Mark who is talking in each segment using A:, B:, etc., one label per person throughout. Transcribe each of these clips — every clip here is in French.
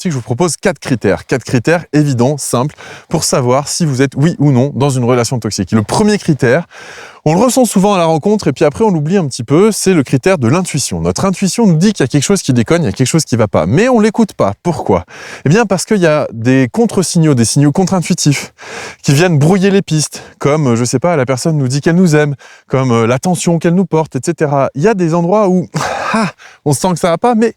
A: c'est que je vous propose 4 critères. 4 critères évidents, simples, pour savoir si vous êtes oui ou non dans une relation toxique. Le premier critère, on le ressent souvent à la rencontre et puis après on l'oublie un petit peu, c'est le critère de l'intuition. Notre intuition nous dit qu'il y a quelque chose qui déconne, il y a quelque chose qui ne va pas. Mais on ne l'écoute pas. Pourquoi? Eh bien parce qu'il y a des contre-signaux, des signaux contre-intuitifs qui viennent brouiller les pistes, comme, je sais pas, la personne nous dit qu'elle nous aime, comme l'attention qu'elle nous porte, etc. Il y a des endroits où on sent que ça va pas, mais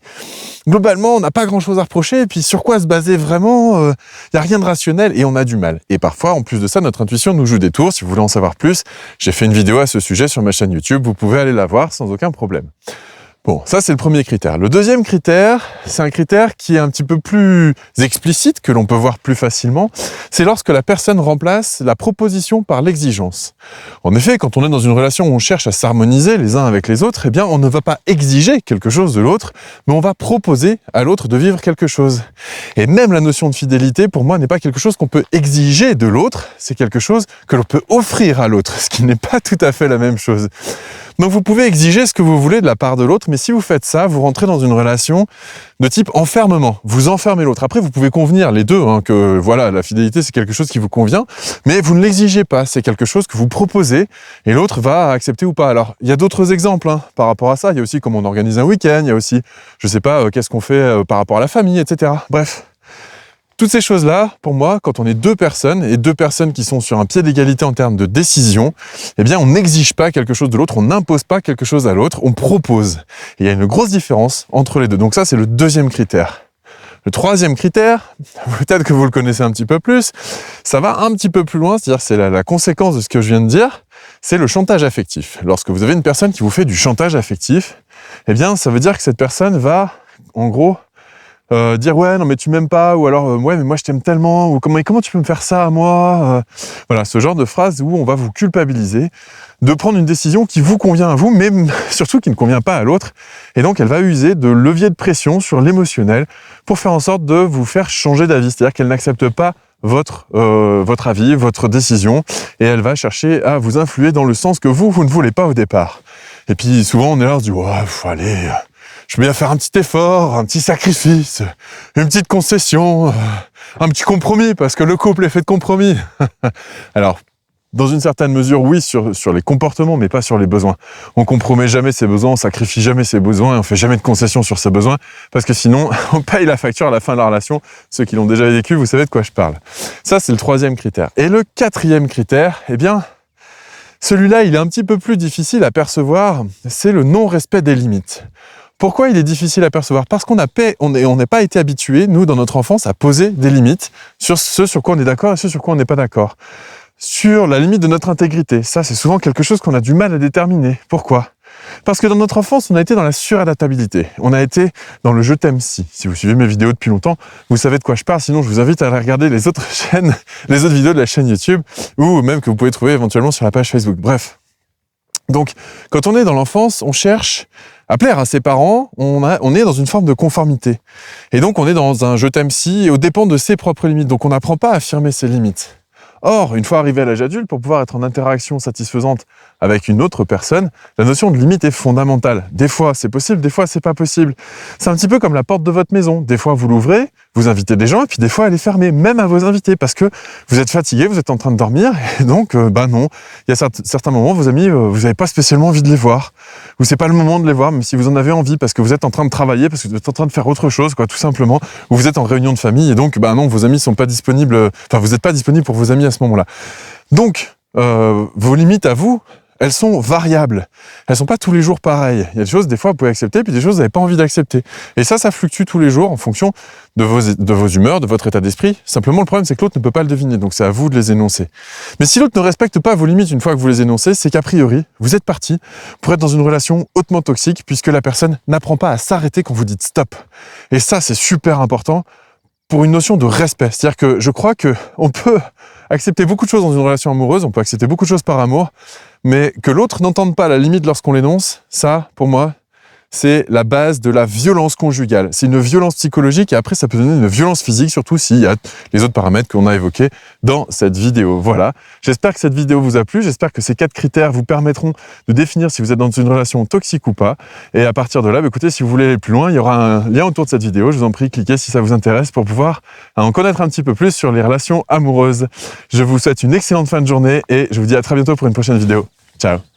A: globalement, on n'a pas grand-chose à reprocher. Et puis, sur quoi se baser vraiment? Il n'y a rien de rationnel et on a du mal. Et parfois, en plus de ça, notre intuition nous joue des tours. Si vous voulez en savoir plus, j'ai fait une vidéo à ce sujet sur ma chaîne YouTube. Vous pouvez aller la voir sans aucun problème. Bon, ça c'est le premier critère. Le deuxième critère, c'est un critère qui est un petit peu plus explicite, que l'on peut voir plus facilement. C'est lorsque la personne remplace la proposition par l'exigence. En effet, quand on est dans une relation où on cherche à s'harmoniser les uns avec les autres, eh bien on ne va pas exiger quelque chose de l'autre, mais on va proposer à l'autre de vivre quelque chose. Et même la notion de fidélité, pour moi, n'est pas quelque chose qu'on peut exiger de l'autre, c'est quelque chose que l'on peut offrir à l'autre, ce qui n'est pas tout à fait la même chose. Donc vous pouvez exiger ce que vous voulez de la part de l'autre, mais si vous faites ça, vous rentrez dans une relation de type enfermement. Vous enfermez l'autre. Après, vous pouvez convenir les deux, que voilà, la fidélité c'est quelque chose qui vous convient, mais vous ne l'exigez pas. C'est quelque chose que vous proposez et l'autre va accepter ou pas. Alors, il y a d'autres exemples par rapport à ça. Il y a aussi comment on organise un week-end. Il y a aussi, je sais pas, qu'est-ce qu'on fait par rapport à la famille, etc. Bref. Toutes ces choses-là, pour moi, quand on est deux personnes, et deux personnes qui sont sur un pied d'égalité en termes de décision, eh bien, on n'exige pas quelque chose de l'autre, on n'impose pas quelque chose à l'autre, on propose. Et il y a une grosse différence entre les deux. Donc ça, c'est le deuxième critère. Le troisième critère, peut-être que vous le connaissez un petit peu plus, ça va un petit peu plus loin, c'est-à-dire c'est la conséquence de ce que je viens de dire, c'est le chantage affectif. Lorsque vous avez une personne qui vous fait du chantage affectif, eh bien, ça veut dire que cette personne va, en gros, dire ouais non mais tu m'aimes pas, ou alors ouais mais moi je t'aime tellement, ou comment tu peux me faire ça à moi, voilà, ce genre de phrase où on va vous culpabiliser de prendre une décision qui vous convient à vous, mais surtout qui ne convient pas à l'autre, et donc elle va user de levier de pression sur l'émotionnel pour faire en sorte de vous faire changer d'avis, c'est-à-dire qu'elle n'accepte pas votre avis, votre décision, et elle va chercher à vous influer dans le sens que vous ne voulez pas au départ. Et puis souvent on est là, on se dit ouais, allez, je vais bien faire un petit effort, un petit sacrifice, une petite concession, un petit compromis, parce que le couple est fait de compromis. Alors, dans une certaine mesure, oui, sur les comportements, mais pas sur les besoins. On compromet jamais ses besoins, on sacrifie jamais ses besoins, et on fait jamais de concessions sur ses besoins, parce que sinon, on paye la facture à la fin de la relation. Ceux qui l'ont déjà vécu, vous savez de quoi je parle. Ça, c'est le troisième critère. Et le quatrième critère, eh bien, celui-là, il est un petit peu plus difficile à percevoir, c'est le non-respect des limites. Pourquoi il est difficile à percevoir? Parce qu'on n'est pas été habitué, nous, dans notre enfance, à poser des limites sur ce sur quoi on est d'accord et ce sur quoi on n'est pas d'accord. Sur la limite de notre intégrité. Ça, c'est souvent quelque chose qu'on a du mal à déterminer. Pourquoi? Parce que dans notre enfance, on a été dans la suradaptabilité. On a été dans le je t'aime si. Si vous suivez mes vidéos depuis longtemps, vous savez de quoi je parle. Sinon, je vous invite à aller regarder les autres chaînes, les autres vidéos de la chaîne YouTube, ou même que vous pouvez trouver éventuellement sur la page Facebook. Bref. Donc, quand on est dans l'enfance, on cherche à plaire à ses parents, on est dans une forme de conformité. Et donc, on est dans un je t'aime si, aux dépens de ses propres limites. Donc, on n'apprend pas à affirmer ses limites. Or, une fois arrivé à l'âge adulte, pour pouvoir être en interaction satisfaisante avec une autre personne, la notion de limite est fondamentale. Des fois, c'est possible, des fois, c'est pas possible. C'est un petit peu comme la porte de votre maison. Des fois, vous l'ouvrez, vous invitez des gens, et puis des fois, elle est fermée, même à vos invités, parce que vous êtes fatigué, vous êtes en train de dormir, et donc, non. Il y a certains moments, vos amis, vous n'avez pas spécialement envie de les voir. Ou c'est pas le moment de les voir, même si vous en avez envie, parce que vous êtes en train de travailler, parce que vous êtes en train de faire autre chose, tout simplement. Ou vous êtes en réunion de famille, et donc, non, vos amis sont pas disponibles, vous n'êtes pas disponible pour vos amis à ce moment-là. Donc, vos limites à vous, elles sont variables. Elles sont pas tous les jours pareilles. Il y a des choses, des fois, vous pouvez accepter, puis des choses, vous n'avez pas envie d'accepter. Et ça fluctue tous les jours en fonction de vos humeurs, de votre état d'esprit. Simplement, le problème, c'est que l'autre ne peut pas le deviner. Donc, c'est à vous de les énoncer. Mais si l'autre ne respecte pas vos limites une fois que vous les énoncez, c'est qu'a priori, vous êtes parti pour être dans une relation hautement toxique, puisque la personne n'apprend pas à s'arrêter quand vous dites stop. Et ça, c'est super important pour une notion de respect. C'est-à-dire que je crois qu'on peut accepter beaucoup de choses dans une relation amoureuse, on peut accepter beaucoup de choses par amour, mais que l'autre n'entende pas la limite lorsqu'on l'énonce, ça, pour moi, c'est la base de la violence conjugale. C'est une violence psychologique et après ça peut donner une violence physique, surtout s'il y a les autres paramètres qu'on a évoqués dans cette vidéo. Voilà, j'espère que cette vidéo vous a plu, j'espère que ces 4 critères vous permettront de définir si vous êtes dans une relation toxique ou pas. Et à partir de là, écoutez, si vous voulez aller plus loin, il y aura un lien autour de cette vidéo. Je vous en prie, cliquez si ça vous intéresse pour pouvoir en connaître un petit peu plus sur les relations amoureuses. Je vous souhaite une excellente fin de journée et je vous dis à très bientôt pour une prochaine vidéo. Ciao!